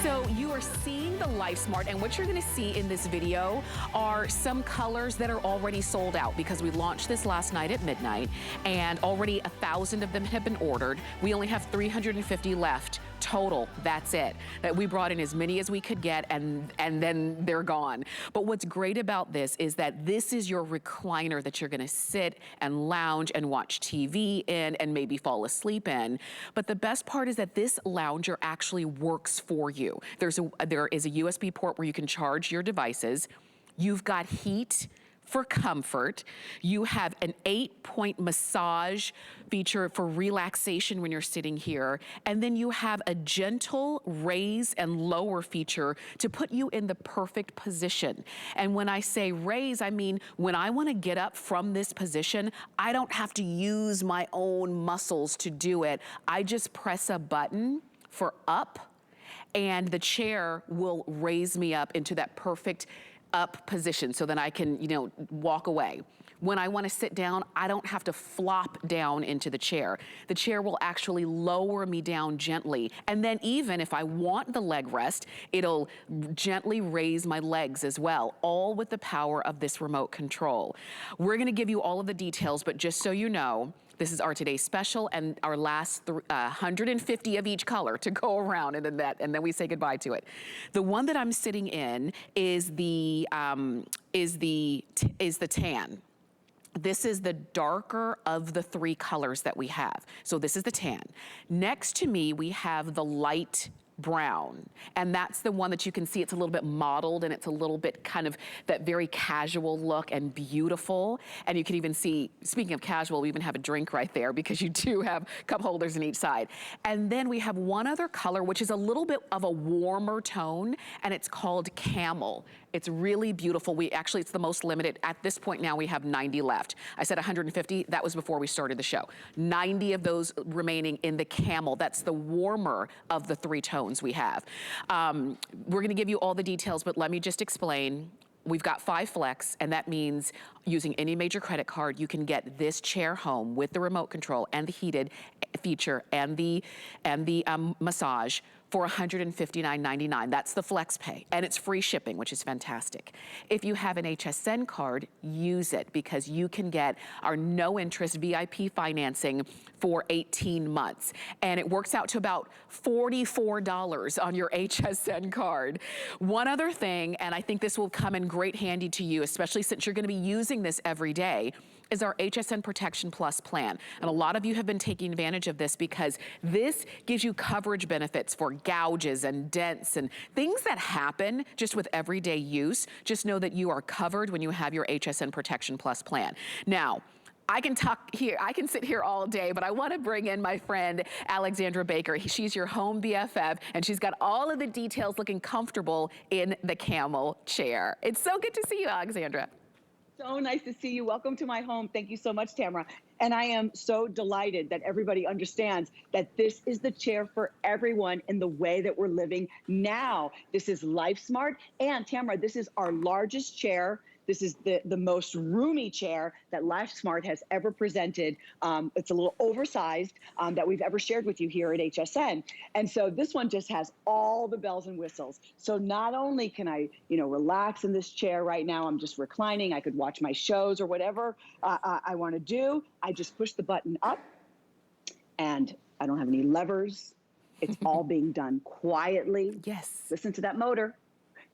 So you are seeing the Lifesmart, and what you're gonna see in this video are some colors that are already sold out because we launched this last night at midnight, and already 1,000 of them have been ordered. We only have 350 left total. That's it. That we brought in as many as we could get, and then they're gone. But what's great about this is that this is your recliner that you're gonna sit and lounge and watch TV in and maybe fall asleep in. But the best part is that this lounger actually works for you. There is a USB port where you can charge your devices. You've got heat for comfort. You have an 8-point massage feature for relaxation when you're sitting here. And then you have a gentle raise and lower feature to put you in the perfect position. And when I say raise, I mean, when I wanna get up from this position, I don't have to use my own muscles to do it. I just press a button for up, and the chair will raise me up into that perfect up position so then I can, walk away. When I wanna sit down, I don't have to flop down into the chair. The chair will actually lower me down gently. And then even if I want the leg rest, it'll gently raise my legs as well, all with the power of this remote control. We're gonna give you all of the details, but just so you know, this is our today's special and our last 150 of each color to go around, and then we say goodbye to it. The one that I'm sitting in is the tan. This is the darker of the 3 colors that we have. So this is the tan. Next to me, we have the light brown, and that's the one that you can see. It's a little bit mottled, and it's a little bit kind of that very casual look and beautiful. And you can even see, speaking of casual, we even have a drink right there because you do have cup holders in each side. And then we have one other color, which is a little bit of a warmer tone, and it's called camel. It's really beautiful. It's the most limited. At this point now, we have 90 left. I said 150, that was before we started the show. 90 of those remaining in the camel. That's the warmer of the 3 tones we have. We're gonna give you all the details, but let me just explain. We've got 5 flex, and that means using any major credit card, you can get this chair home with the remote control and the heated feature and the massage for $159.99. That's the flex pay, and it's free shipping, which is fantastic. If you have an HSN card, use it because you can get our no interest VIP financing for 18 months. And it works out to about $44 on your HSN card. One other thing, and I think this will come in great handy to you, especially since you're gonna be using this every day, is our HSN Protection Plus plan. And a lot of you have been taking advantage of this because this gives you coverage benefits for gouges and dents and things that happen just with everyday use. Just know that you are covered when you have your HSN Protection Plus plan. Now, I can sit here all day, but I want to bring in my friend, Alexandra Baker. She's your home BFF, and she's got all of the details looking comfortable in the camel chair. It's so good to see you, Alexandra. So nice to see you. Welcome to my home. Thank you so much, Tamara. And I am so delighted that everybody understands that this is the chair for everyone in the way that we're living now. This is Lifesmart. And Tamara, this is our largest chair. This is the most roomy chair that Lifesmart has ever presented. It's a little oversized that we've ever shared with you here at HSN. And so this one just has all the bells and whistles. So not only can I, relax in this chair right now, I'm just reclining. I could watch my shows or whatever I want to do. I just push the button up, and I don't have any levers. It's all being done quietly. Yes. Listen to that motor.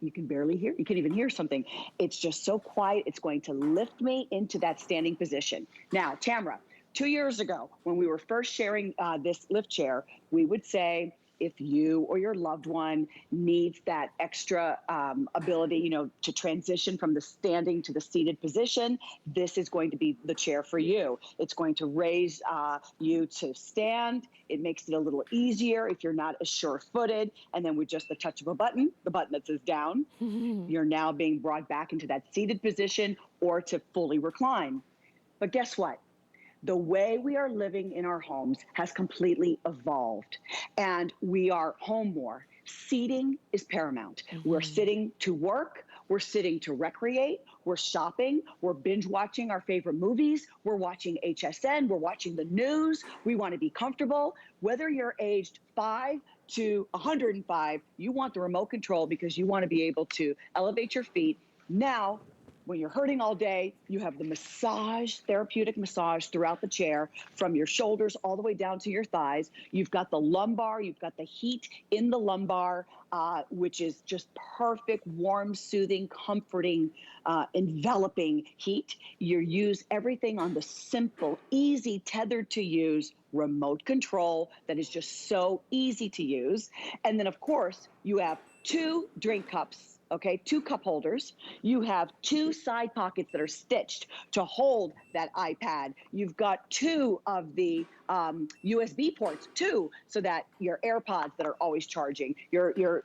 You can barely hear, you can't even hear something. It's just so quiet, it's going to lift me into that standing position. Now, Tamara, 2 years ago, when we were first sharing this lift chair, we would say, if you or your loved one needs that extra ability, to transition from the standing to the seated position, this is going to be the chair for you. It's going to raise you to stand. It makes it a little easier if you're not as sure-footed. And then with just the touch of a button, the button that says down, you're now being brought back into that seated position or to fully recline. But guess what? The way we are living in our homes has completely evolved, and we are home more. Seating is paramount. We're sitting to work, We're sitting to recreate. We're shopping. We're binge watching our favorite movies. We're watching HSN. We're watching the news. We want to be comfortable. Whether you're aged 5 to 105, you want the remote control because you want to be able to elevate your feet. Now, when you're hurting all day, you have the massage, therapeutic massage throughout the chair, from your shoulders all the way down to your thighs. You've got the lumbar, you've got the heat in the lumbar, which is just perfect, warm, soothing, comforting, enveloping heat. You use everything on the simple, easy, tethered to use remote control that is just so easy to use. And then, of course, you have 2 drink cups, okay, 2 cup holders. You have 2 side pockets that are stitched to hold that iPad. You've got 2 of the USB ports, 2, so that your AirPods that are always charging, your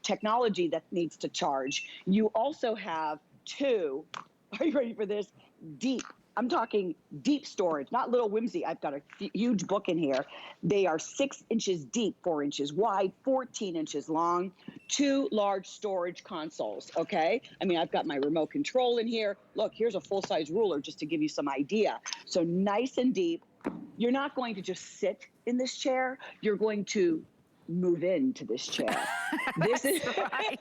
technology that needs to charge. You also have 2, are you ready for this? Deep. I'm talking deep storage, not little whimsy. I've got a huge book in here. They are 6 inches deep, 4 inches wide, 14 inches long, 2 large storage consoles, okay? I mean, I've got my remote control in here. Look, here's a full-size ruler just to give you some idea. So nice and deep. You're not going to just sit in this chair. You're going to move into this chair. This is right.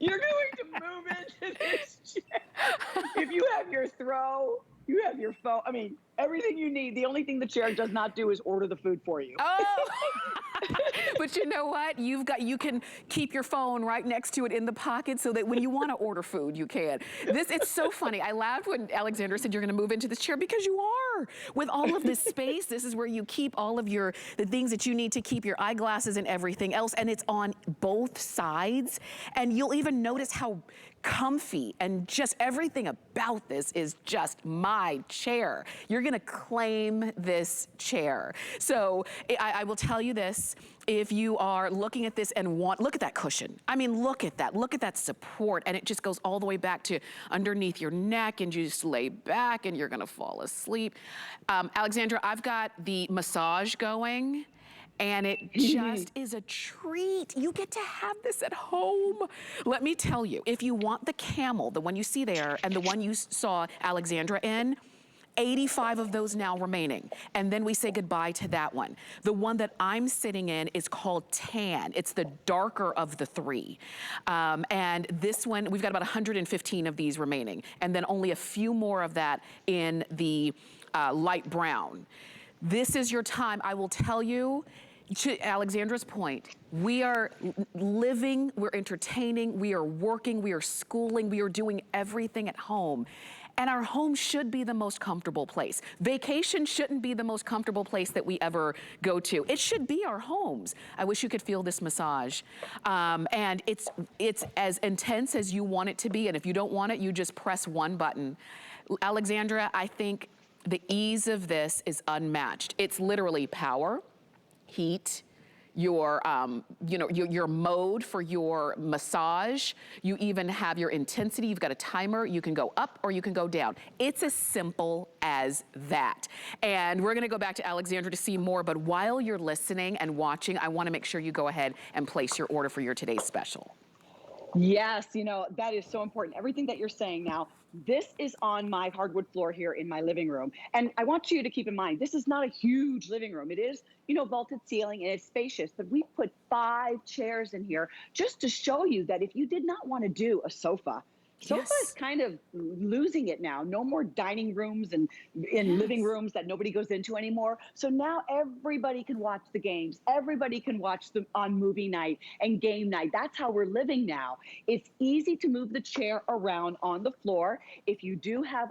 You're going to move into this chair. If you have your throw, you have your phone. I mean, everything you need. The only thing the chair does not do is order the food for you. Oh, but you know what? You can keep your phone right next to it in the pocket so that when you want to order food, you can. It's so funny. I laughed when Alexandra said you're going to move into this chair because you are. With all of this space, this is where you keep all of the things that you need to keep your eyeglasses and everything else, and it's on both sides. And you'll even notice how comfy and just everything about this is just my chair. You're gonna claim this chair. So I will tell you this, if you are looking at this and look at that cushion. I mean, look at that support, and it just goes all the way back to underneath your neck, and you just lay back and you're gonna fall asleep. Alexandra, I've got the massage going, and it just is a treat. You get to have this at home. Let me tell you, if you want the camel, the one you see there, and the one you saw Alexandra in, 85 of those now remaining. And then we say goodbye to that one. The one that I'm sitting in is called Tan. It's the darker of the 3. And this one, we've got about 115 of these remaining. And then only a few more of that in the light brown. This is your time. I will tell you, to Alexandra's point, we are living, we're entertaining, we are working, we are schooling, we are doing everything at home. And our home should be the most comfortable place. Vacation shouldn't be the most comfortable place that we ever go to. It should be our homes. I wish you could feel this massage. And it's as intense as you want it to be. And if you don't want it, you just press one button. Alexandra, I think the ease of this is unmatched. It's literally power, heat, your mode for your massage. You even have your intensity. You've got a timer. You can go up or you can go down. It's as simple as that. And we're gonna go back to Alexandra to see more, but while you're listening and watching, I wanna make sure you go ahead and place your order for your today's special. Yes, that is so important. Everything that you're saying now, this is on my hardwood floor here in my living room. And I want you to keep in mind, this is not a huge living room. It is, vaulted ceiling and it's spacious, but we put 5 chairs in here just to show you that if you did not want to do a sofa is kind of losing it now. No more dining rooms and living rooms that nobody goes into anymore. So now everybody can watch the games. Everybody can watch them on movie night and game night. That's how we're living now. It's easy to move the chair around on the floor. If you do have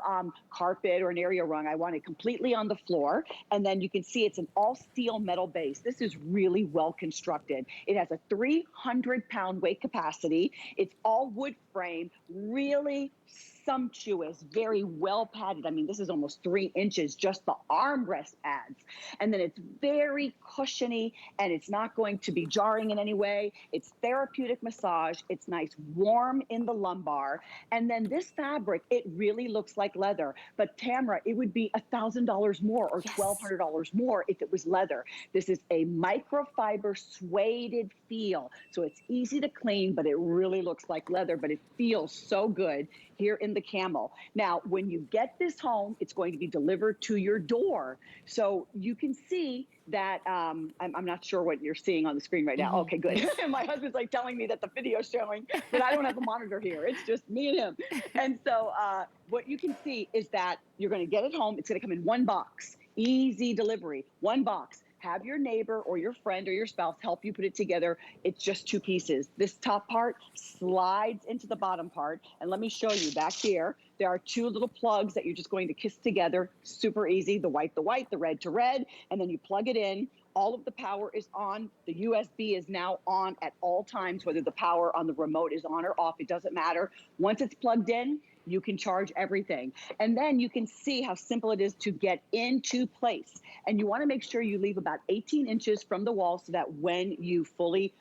carpet or an area rung, I want it completely on the floor. And then you can see it's an all steel metal base. This is really well constructed. It has a 300-pound weight capacity. It's all wood frame, really sumptuous, very well padded. I mean, this is almost 3 inches, just the armrest pads. And then it's very cushiony, and it's not going to be jarring in any way. It's therapeutic massage. It's nice, warm in the lumbar. And then this fabric, it really looks like leather. But Tamara, it would be $1,000 more or $1,200 more if it was leather. This is a microfiber suede feel. So it's easy to clean, but it really looks like leather, but it feels so good here in the camel. Now, when you get this home, it's going to be delivered to your door. So you can see that, I'm not sure what you're seeing on the screen right now. Okay, good. My husband's like telling me that the video's showing, but I don't have a monitor here. It's just me and him. And so what you can see is that you're gonna get it home. It's gonna come in one box, easy delivery, one box. Have your neighbor or your friend or your spouse help you put it together. It's just 2 pieces. This top part slides into the bottom part. And let me show you back here. There are 2 little plugs that you're just going to kiss together. Super easy, the white to white, the red to red. And then you plug it in. All of the power is on. The USB is now on at all times, whether the power on the remote is on or off, it doesn't matter. Once it's plugged in, you can charge everything. And then you can see how simple it is to get into place. And you wanna make sure you leave about 18 inches from the wall so that when you fully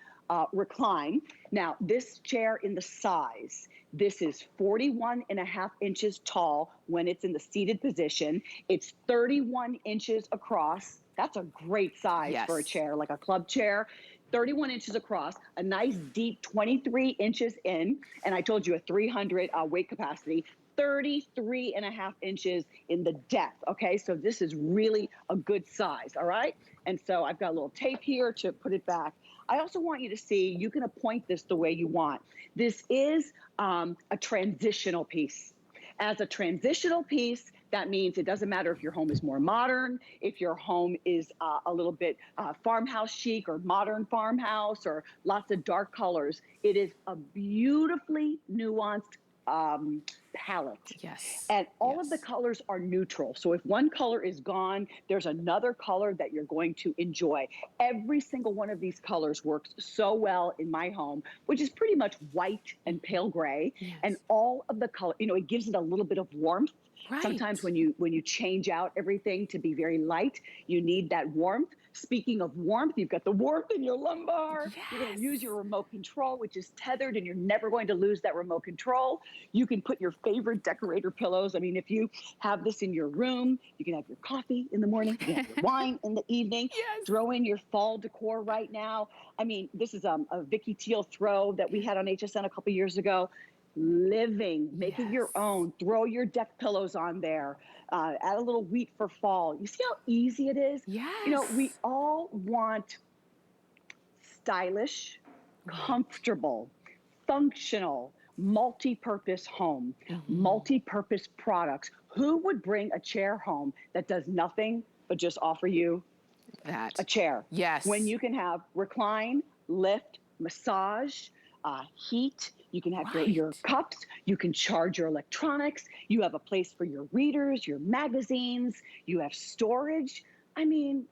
recline. Now, this chair in the size, this is 41.5 inches tall when it's in the seated position. It's 31 inches across. That's a great size for a chair, like a club chair. 31 inches across, a nice deep 23 inches in, and I told you a 300 weight capacity, 33.5 inches in the depth, okay? So this is really a good size, all right? And so I've got a little tape here to put it back. I also want you to see, you can appoint this the way you want. This is a transitional piece. As a transitional piece, that means it doesn't matter if your home is more modern, if your home is a little bit farmhouse chic or modern farmhouse or lots of dark colors. It is a beautifully nuanced palette. Yes. And all of the colors are neutral. So if one color is gone, there's another color that you're going to enjoy. Every single one of these colors works so well in my home, which is pretty much white and pale gray. And all of the color, you know, it gives it a little bit of warmth. Sometimes when you change out everything to be very light, you need that warmth. Speaking of warmth, you've got the warmth in your lumbar. You're going to use your remote control, which is tethered, and you're never going to lose that remote control. You can put your favorite decorator pillows. I mean, if you have this in your room, you can have your coffee in the morning, you can have your wine in the evening. Throw in your fall decor right now. I mean, this is a Vicky Teal throw that we had on HSN a couple years ago. Living, make it your own. Throw your deck pillows on there. Add a little wheat for fall. You see how easy it is? You know, we all want stylish, comfortable, functional, multi-purpose home, multi-purpose products. Who would bring a chair home that does nothing but just offer you a chair? When you can have recline, lift, massage, heat, you can have your cups, you can charge your electronics, you have a place for your readers, your magazines, you have storage. I mean,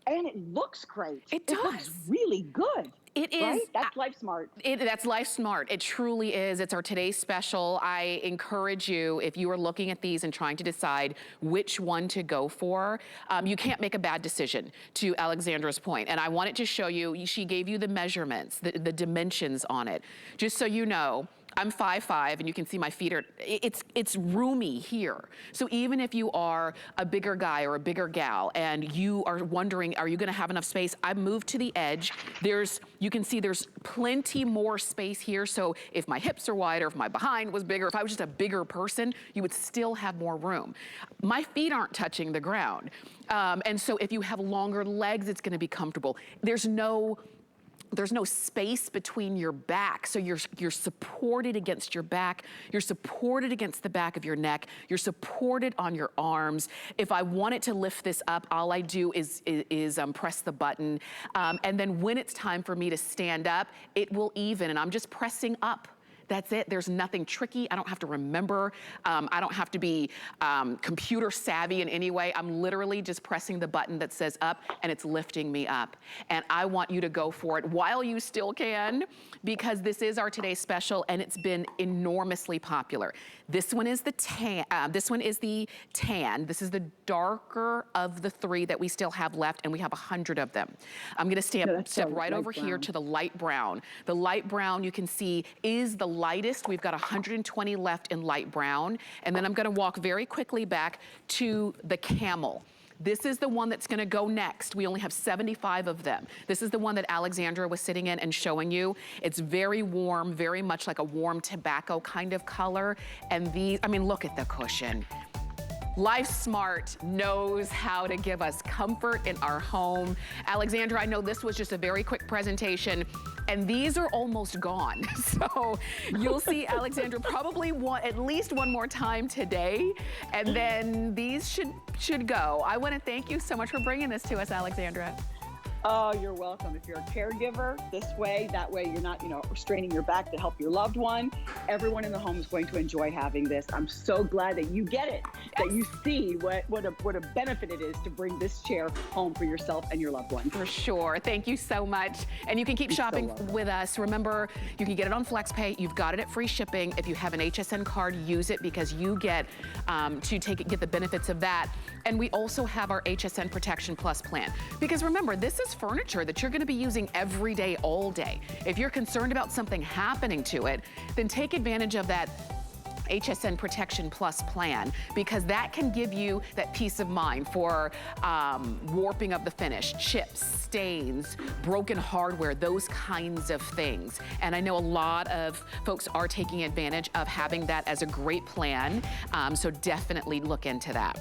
and it looks great. It does. It looks really good. It is. Right? That's Lifesmart. That's Lifesmart. It truly is. It's our today's special. I encourage you, if you are looking at these and trying to decide which one to go for, you can't make a bad decision, to Alexandra's point. And I wanted to show you, she gave you the measurements, the dimensions on it. Just so you know, I'm 5'5", and you can see my feet are, it's roomy here. So even if you are a bigger guy or a bigger gal and you are wondering, are you gonna have enough space? I've moved to the edge. You can see there's plenty more space here. So if my hips are wider, if my behind was bigger, if I was just a bigger person, you would still have more room. My feet aren't touching the ground. And so if you have longer legs, it's gonna be comfortable. There's no space between your back. So you're supported against your back. You're supported against the back of your neck. You're supported on your arms. If I wanted to lift this up, all I do is press the button. And then when it's time for me to stand up, it will even, and I'm just pressing up That's it. There's nothing tricky. I don't have to remember. I don't have to be computer savvy in any way. I'm literally just pressing the button that says up, and it's lifting me up. And I want you to go for it while you still can, because this is our today's special, and it's been enormously popular. This one is the tan. This is the darker of the three that we still have left, and we have 100 of them. I'm gonna step right over here to the light brown. The light brown, you can see, is the lightest. We've got 120 left in light brown. And then I'm gonna walk very quickly back to the camel. This is the one that's gonna go next. We only have 75 of them. This is the one that Alexandra was sitting in and showing you. It's very warm, very much like a warm tobacco kind of color. And these, I mean, look at the cushion. Lifesmart knows how to give us comfort in our home. Alexandra, I know this was just a very quick presentation, and these are almost gone. So you'll see Alexandra probably at least one more time today, and then these should go. I want to thank you so much for bringing this to us, Alexandra. Oh, you're welcome. If you're a caregiver, that way you're not, straining your back to help your loved one. Everyone in the home is going to enjoy having this. I'm so glad that you get it, that you see what a benefit it is to bring this chair home for yourself and your loved one. For sure. Thank you so much. And you can keep shopping with us. Remember, you can get it on FlexPay. You've got it at free shipping. If you have an HSN card, use it, because you get get the benefits of that. And we also have our HSN Protection Plus plan. Because remember, this is furniture that you're gonna be using every day, all day. If you're concerned about something happening to it, then take advantage of that HSN Protection Plus plan, because that can give you that peace of mind for warping of the finish, chips, stains, broken hardware, those kinds of things. And I know a lot of folks are taking advantage of having that as a great plan, so definitely look into that.